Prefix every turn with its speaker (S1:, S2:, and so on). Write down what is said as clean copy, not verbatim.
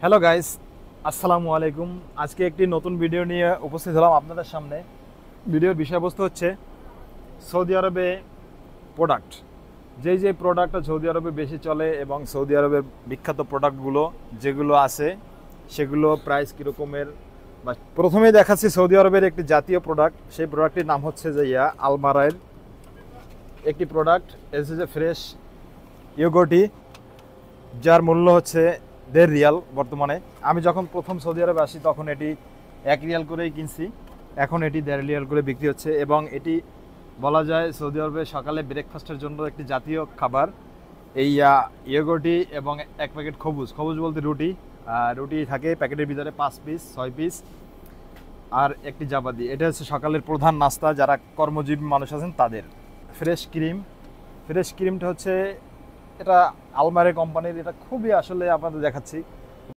S1: Hello guys, আসসালামু আলাইকুম। আজকে একটি নতুন ভিডিও নিয়ে উপস্থিত হলাম আপনাদের সামনে। ভিডিওর বিষয়বস্তু হচ্ছে সৌদি আরবে প্রোডাক্ট। যে প্রোডাক্টটা সৌদি আরবে বেশি চলে এবং সৌদি আরবের বিখ্যাত প্রোডাক্টগুলো যেগুলো আছে সেগুলো প্রাইস কীরকমের। বা প্রথমে দেখাচ্ছি সৌদি আরবের একটি জাতীয় প্রোডাক্ট। সেই প্রোডাক্টটির নাম হচ্ছে যে আলমারায়ের একটি প্রোডাক্ট এসে যে ফ্রেশ ইয়োগটি, যার মূল্য হচ্ছে 1.5 রিয়াল বর্তমানে। আমি যখন প্রথম সৌদি আরবে আসি তখন এটি 1 রিয়াল করেই কিনছি, এখন এটি 1.5 রিয়াল করে বিক্রি হচ্ছে। এবং এটি বলা যায় সৌদি আরবে সকালে ব্রেকফাস্টের জন্য একটি জাতীয় খাবার। এই ইয়োগটি এবং 1 প্যাকেট খবুজ, খবুজ বলতে রুটি, রুটি থাকে প্যাকেটের ভিতরে 5 পিস 6 পিস, আর একটি জাবাদি। এটা হচ্ছে সকালের প্রধান নাস্তা যারা কর্মজীবী মানুষ আছেন তাদের। ফ্রেশ ক্রিম, ফ্রেশ ক্রিমটা হচ্ছে এটা আলমারি কোম্পানির। এটা খুবই আসলে আপনাদের দেখাচ্ছি,